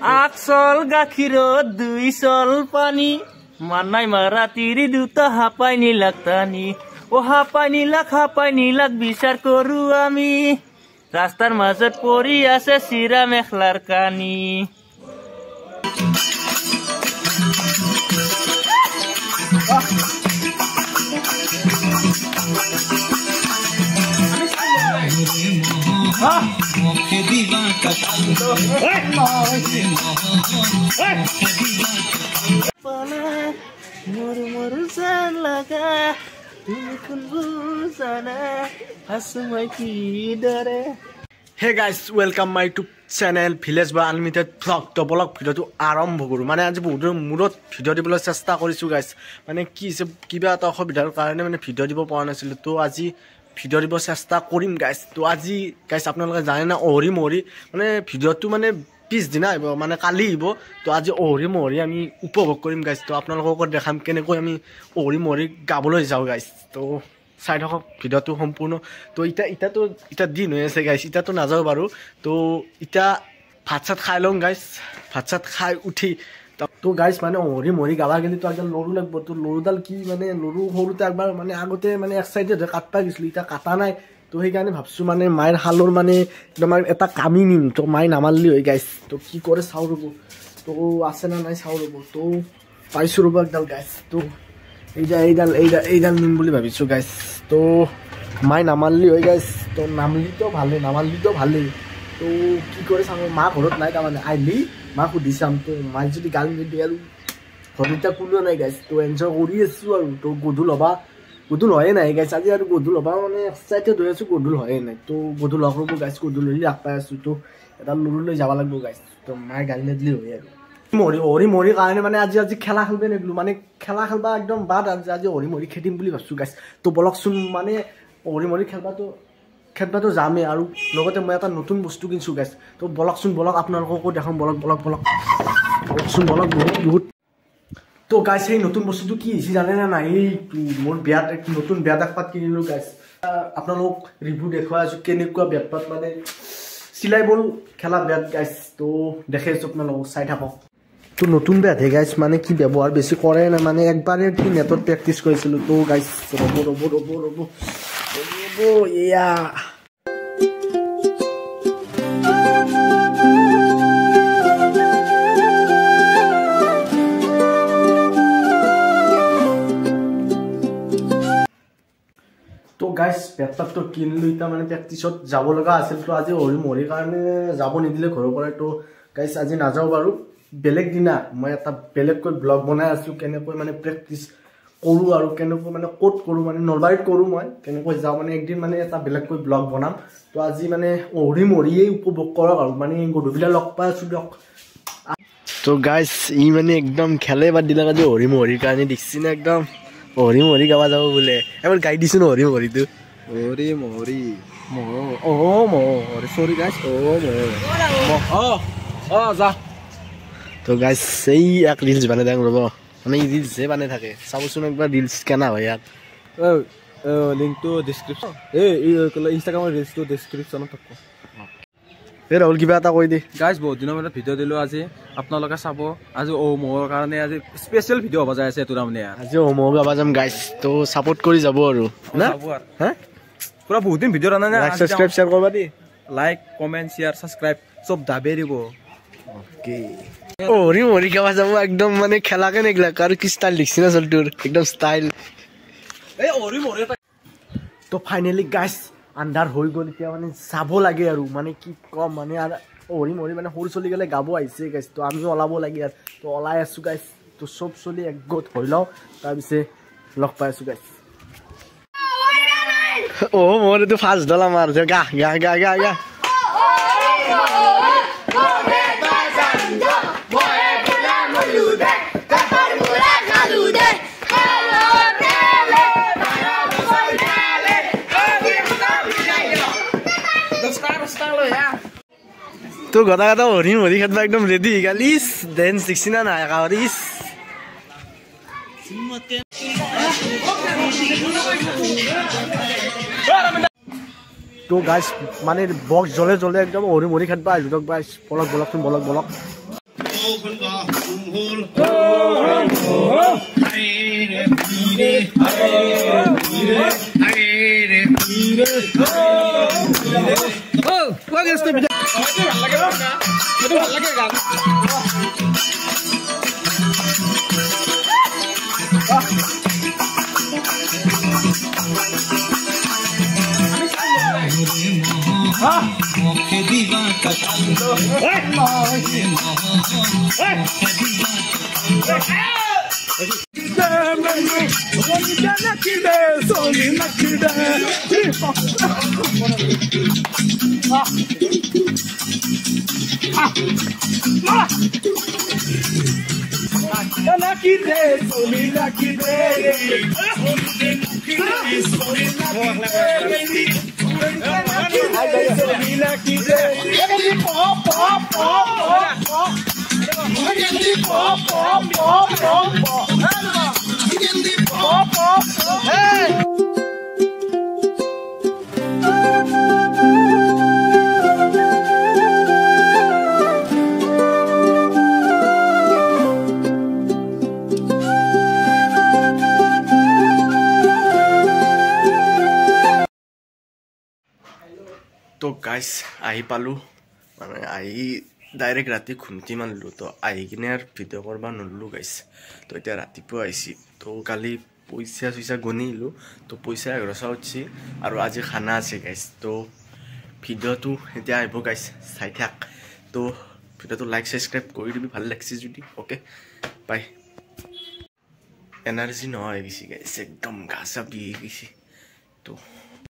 আকচল গাখীৰত 2 চল পানী মানাই মাৰা তিৰি দুটা হাপাই নিলাকতানি ও হাপাই নিলাক বিচাৰ কৰো আমি ৰাস্তাৰ মাজত পৰি আছে চিৰা মেখলাৰ কানি মৰু জান লাগা তুমি কোন বুজানা assamese dare Hey guys, welcome my YouTube channel Village by Unlimited Vlog. To vlog video to আৰম্ভ কৰো মানে আজি বহুত মুৰত ভিডিও দিবলৈ চেষ্টা কৰিছো গাইস মানে কি কিবা এটা অসুবিধাৰ কাৰণে মানে ভিডিও দিব পৰা নাছিল তো আজি ভিডিও দিব চেষ্টা কৰিম গাইস তো আজি গাইস আপোনালোকে জানে না ওহৰি মৰি মানে ভিডিওটো মানে পিছ দিনা আহিব মানে কালি আহিব তো আজি ওহৰি মৰি আমি উপভোগ কৰিম গাইস তো আপোনালোকক দেখাম কেনেকৈ আমি ওহৰি মৰি গাবলৈ যাও গাইস তো চাই থাকক ভিডিওটো সম্পূৰ্ণ তো ইটা দিন হৈ আছে গাইস ইটা তো নাযাও বাৰু তো ইটা ভাত চাত খাই লং গাইস ভাত চাত খাই উঠি তো গাইস মানে ওহৰি মৰি গাবা গেলি তো একদম লৰু লাগব তো লৰুডাল কি মানে লৰু সৰুতে একবাৰ মানে আগতে মানে এক সাইডে কাটপা গিছিল ইটা কাটা নাই তো সেই কাৰণে ভাবছো মানে মায়েৰ হালৰ মানে একদম এটা কামি নিম তো মাই নামাললি হৈ গাইস তো কি কৰে চাও ৰব তো আছে না নাই চাও ৰব তো পাইছো ৰব একদম গাইস তো এইডাল নিম বুলি ভাবিছো গাইস তো মাই নামাললি হৈ গাইস তো নামলি তো ভালে তো কি কৰে চাম মা ঘৰত নাই তাৰমানে আইলি মা সুধি চাম তো মাই যদি গাল নিদিয়ে আৰু ঘৰটা কোনো নাই গাইস তো এনজয় কৰি আছো আৰু তো গধুল হয়ে নাই গাইস আজি আৰু গধুল হবা মানে এক্সাইটেড হৈ আছো গধুল হয়ে নাই তো গধুল হব গাইস গধুল হলি ৰাখ পাই আছো তো এটা লৰুলৈ যাব লাগিব গাইস তো মাই গাল নিদিলি হৈ আৰু মৰি কাৰণে মানে আজি খেলা খেলবে নেগলো মানে খেলা খেলবা একদম বাদ আজি মৰি খেদিম বুলি ভাবছো গাইস তো বলকচোন মানে মৰি খেলবাটো যামে আৰু লগতে মই এটা নতুন বস্তু কিনছো গাইস তো বলকচোন আপোনালোককো দেখাম বলকচোন বহুত তো গাইস এই নতুন বস্তুটো কি হৈছে জানে না নাই মোৰ বিয়াত নতুন বিয়া দাকপাত কিনিলো গাইস আপোনালোক ৰিভিউ দেখুৱাই আছো কেনেকুৱা বেটপাত মানে সিলাই বল খেলা বেট গাইস তো দেখে আছো আপোনালোক চাই থাকক তো নতুন বেট হে গাইস মানে কি ব্যৱহাৰ বেছি কৰে না মানে একবাৰে কি নেটত প্ৰেক্টিস কৰিছিলো তো গাইস ৰব ইয়া তো গাইস বেটপাত তো কিনলো ইটা মানে প্ৰেক্টিছত যাব লগা আছিল তো আজি ওহৰি মৰি কাৰণে যাব নিদিলে ঘৰৰ পৰা তো গাইস আজি নাযাও বাৰু বেলেগ দিনা মই এটা বেলেগকৈ ব্লগ বনাই আছো কেনেকৈ মানে প্ৰেক্টিস কৰো আৰু কেনেকৈ মানে কোট কৰো মানে নলবাৰীত কৰো মই কেনেকৈ যাও মানে একদিন মানে এটা বেলেগকৈ ব্লগ বনাম তো আজি মানে ওহৰি মৰিয়ে উপভোগ কৰক আৰু মানে গধুবিলা লগ পাই আছো দিয়ক তো গাইস ই মানে একদম খেলে বাদ দিলা আজি ওহৰি মৰিৰ কাৰণে দিছি না একদম ওহৰি মৰি গাবা যাব বোলে এবাৰ গাই দিছো ন ওহৰি মৰিটো সৰি গাইস যা তো গাইস এই এক রিলস বানাই দেন রব মানে এই রিলস এ বানাই থাকে চাবচোন একবার রিলস কেনা হয় ইয়াত লিংক টু ডেসক্রিপশন ইনস্টাগ্রামের রিলস টু ডেসক্রিপশনত থাকব ৰাহুল কিবা এটা কৈ দে গাইস বহুত দিনৰ মূৰত ভিডিও দিলো আজি আপোনালোকে চাব আজি মোৰ কাৰণে আজি স্পেশাল ভিডিও হ'ব যাই আছে তোৰ মানে আজি মোৰ গাবা যাম গাইস তো সাপোৰ্ট কৰি যাব আৰু না হ্যাঁ পুৰা বহুত দিন ভিডিও আনা না সাবস্ক্ৰাইব শেয়াৰ কৰবা দি লাইক কমেন্ট শেয়াৰ সাবস্ক্ৰাইব সব দাবে দিব ওকে ওহৰি মৰি গাবা যাব একদম মানে খেলাকে নেগলা আৰু কি স্টাইল লিখছি না চলটোৰ একদম স্টাইল এই ওহৰি মৰি তো ফাইনালি গাইস আন্ধাৰ হৈ গ'ল এতিয়া মানে চাব লাগে আৰু মানে কি কম মানে আৰু ওহৰি মৰি মানে সৰু চলি গ'লে গাব আহিছে গাইস তো আমি ওলাব লাগে আৰু তো ওলাই আছো গাইস তো সব চলি একগোট হৈ লও তাৰপিছে লগ পাই আছো গাইস ও মোৰে তো ফাৰ্স্ট ডলা মাৰ গা তো গদা ওহৰি মৰি খেলবা একদম ৰেডি গালিস দেন 16 না একাৰিস তো গাইস মানে বক্স জ্বলে একদম ওহৰি মৰি খেলবা আহিলো গাইস বলক তো গাইছ আহি পালোঁ মানে আহি ডাইৰেক্ট ৰাতি খুন্তি মাৰিলোঁ তো আহি কিনে আৰু ভিডিঅ' কৰিব নললোঁ গাইছ তো এতিয়া ৰাতিপুৱা আহিছে তো কালি পইচা চইচা গণিলোঁ তো পইচা 1100 উঠছি আৰু আজি খানা আছে গাইছ তো ভিডিঅ'টো এতিয়া আহিব গাইছ চাই থাক তো ভিডিঅ'টো লাইক ছাবস্ক্ৰাইব কৰি দিবি ভাল লাগিছে যদি অ'কে বাই এনাৰ্জি নহয় গৈছে গাইছ একদম গা চা বিহি গৈছে তো